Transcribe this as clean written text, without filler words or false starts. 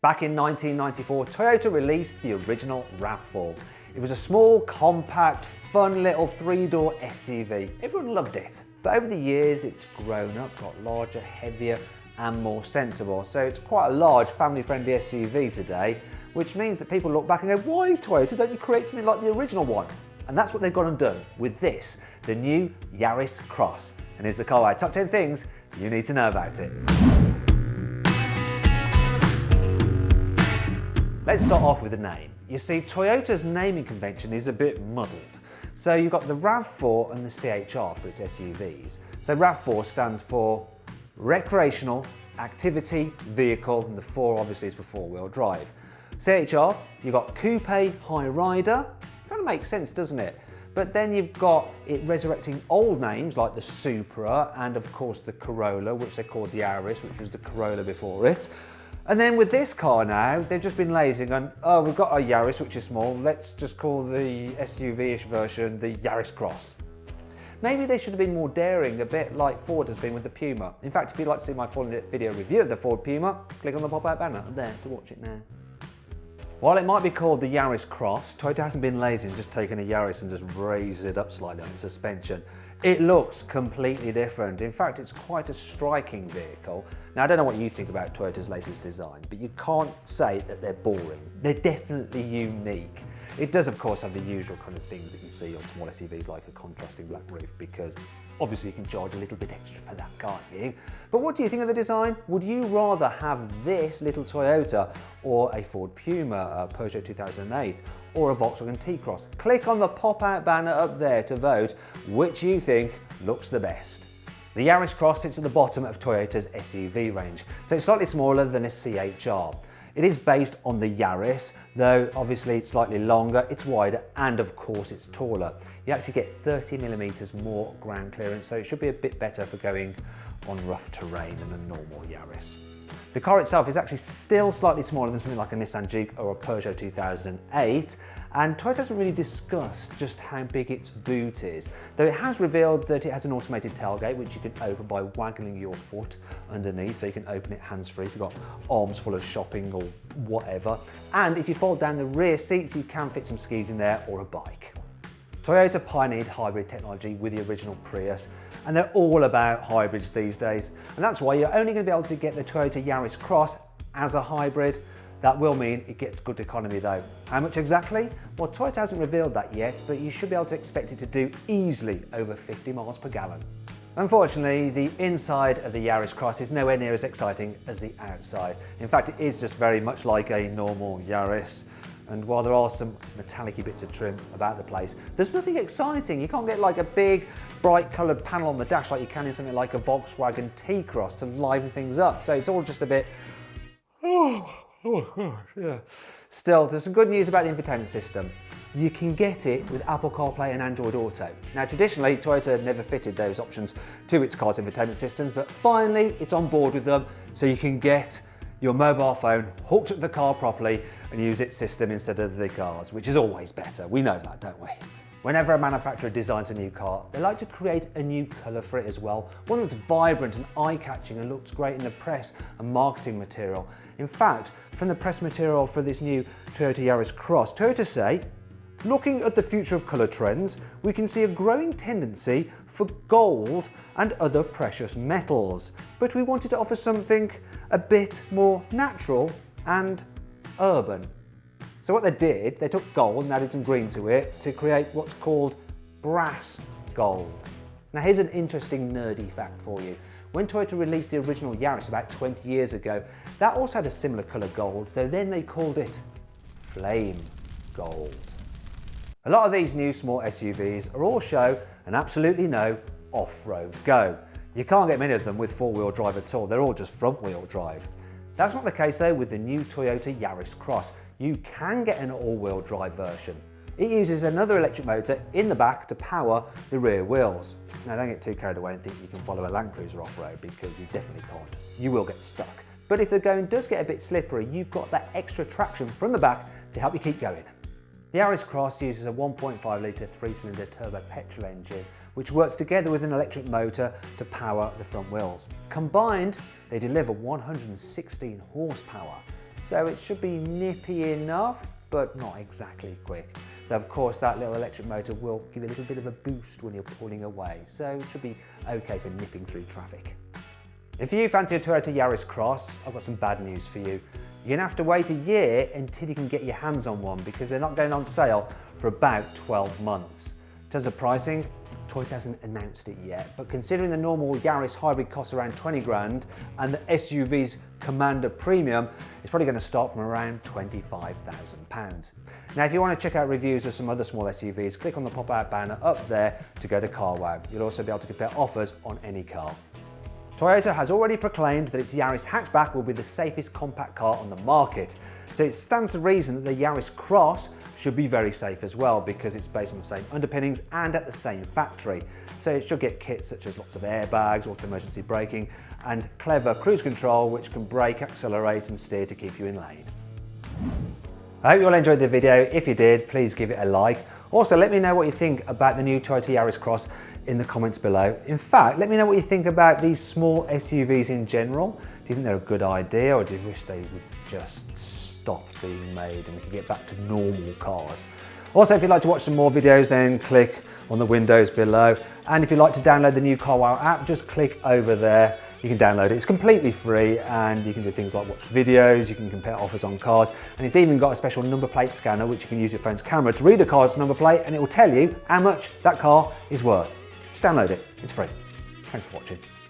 Back in 1994, Toyota released the original RAV4. It was a small, compact, fun little three-door SUV. Everyone loved it. But over the years, it's grown up, got larger, heavier, and more sensible. So it's quite a large, family-friendly SUV today, which means that people look back and go, why, Toyota, don't you create something like the original one? And that's what they've gone and done with this, the new Yaris Cross. And here's the carwow top 10 things you need to know about it. Let's start off with the name. You see, Toyota's naming convention is a bit muddled. So you've got the RAV4 and the CHR for its SUVs. So RAV4 stands for Recreational Activity Vehicle, and the 4 obviously is for four-wheel drive. CHR, you've got Coupe High Rider. Kind of makes sense, doesn't it? But then you've got it resurrecting old names like the Supra and of course the Corolla, which they called the Yaris, which was the Corolla before it. And then with this car now, they've just been lazy and gone, oh, we've got a Yaris, which is small, let's just call the SUV-ish version the Yaris Cross. Maybe they should have been more daring, a bit like Ford has been with the Puma. In fact, if you'd like to see my full video review of the Ford Puma, click on the pop-out banner up there to watch it now. While it might be called the Yaris Cross, Toyota hasn't been lazy and just taken a Yaris and just raised it up slightly on its suspension. It looks completely different. In fact, it's quite a striking vehicle. Now, I don't know what you think about Toyota's latest design, but you can't say that they're boring. They're definitely unique. It does, of course, have the usual kind of things that you see on small SUVs, like a contrasting black roof, because obviously you can charge a little bit extra for that, can't you? But what do you think of the design? Would you rather have this little Toyota or a Ford Puma, a Peugeot 2008, or a Volkswagen T-Cross? Click on the pop-out banner up there to vote which you think looks the best. The Yaris Cross sits at the bottom of Toyota's SUV range, so it's slightly smaller than a CHR. It is based on the Yaris, though obviously it's slightly longer, it's wider, and of course it's taller. You actually get 30mm more ground clearance, so it should be a bit better for going on rough terrain than a normal Yaris. The car itself is actually still slightly smaller than something like a Nissan Juke or a Peugeot 2008, and Toyota hasn't really discussed just how big its boot is, though it has revealed that it has an automated tailgate which you can open by waggling your foot underneath, so you can open it hands-free if you've got arms full of shopping or whatever. And if you fold down the rear seats, you can fit some skis in there or a bike. Toyota pioneered hybrid technology with the original Prius, and they're all about hybrids these days. And that's why you're only going to be able to get the Toyota Yaris Cross as a hybrid. That will mean it gets good economy though. How much exactly? Well, Toyota hasn't revealed that yet, but you should be able to expect it to do easily over 50 miles per gallon. Unfortunately, the inside of the Yaris Cross is nowhere near as exciting as the outside. In fact, it is just very much like a normal Yaris. And while there are some metallic-y bits of trim about the place, there's nothing exciting. You can't get like a big, bright coloured panel on the dash like you can in something like a Volkswagen T-Cross to liven things up. So it's all just a bit, yeah. Still, there's some good news about the infotainment system. You can get it with Apple CarPlay and Android Auto. Now, traditionally, Toyota never fitted those options to its car's infotainment systems, but finally, it's on board with them, so you can get your mobile phone hooked to the car properly and use its system instead of the car's, which is always better. We know that, don't we? Whenever a manufacturer designs a new car, they like to create a new colour for it as well, one that's vibrant and eye-catching and looks great in the press and marketing material. In fact, from the press material for this new Toyota Yaris Cross, Toyota say, looking at the future of colour trends, we can see a growing tendency for gold and other precious metals, but we wanted to offer something a bit more natural and urban. So what they did, they took gold and added some green to it to create what's called brass gold. Now here's an interesting nerdy fact for you. When Toyota released the original Yaris about 20 years ago, that also had a similar colour gold, though then they called it flame gold. A lot of these new small SUVs are all show and absolutely no off-road go. You can't get many of them with four-wheel drive at all, they're all just front-wheel drive. That's not the case though with the new Toyota Yaris Cross. You can get an all-wheel drive version. It uses another electric motor in the back to power the rear wheels. Now don't get too carried away and think you can follow a Land Cruiser off-road, because you definitely can't. You will get stuck. But if the going does get a bit slippery, you've got that extra traction from the back to help you keep going. The Yaris Cross uses a 1.5 litre 3-cylinder turbo petrol engine, which works together with an electric motor to power the front wheels. Combined, they deliver 116 horsepower. So it should be nippy enough, but not exactly quick. Though of course that little electric motor will give you a little bit of a boost when you're pulling away, so it should be okay for nipping through traffic. If you fancy a Toyota Yaris Cross, I've got some bad news for you. You're gonna have to wait a year until you can get your hands on one because they're not going on sale for about 12 months. In terms of pricing, Toyota hasn't announced it yet, but considering the normal Yaris hybrid costs around 20 grand and the SUV's Commander Premium, it's probably going to start from around £25,000. Now, if you want to check out reviews of some other small SUVs, click on the pop-out banner up there to go to CarWow. You'll also be able to compare offers on any car. Toyota has already proclaimed that its Yaris hatchback will be the safest compact car on the market. So it stands to reason that the Yaris Cross should be very safe as well because it's based on the same underpinnings and at the same factory. So it should get kits such as lots of airbags, auto emergency braking and clever cruise control which can brake, accelerate and steer to keep you in lane. I hope you all enjoyed the video. If you did, please give it a like. Also, let me know what you think about the new Toyota Yaris Cross in the comments below. In fact, let me know what you think about these small SUVs in general. Do you think they're a good idea or do you wish they would just stop being made and we could get back to normal cars? Also, if you'd like to watch some more videos, then click on the windows below. And if you'd like to download the new CarWow app, just click over there. You can download it. It's completely free and you can do things like watch videos, you can compare offers on cars, and it's even got a special number plate scanner which you can use your phone's camera to read a car's number plate and it will tell you how much that car is worth. Just download it. It's free. Thanks for watching.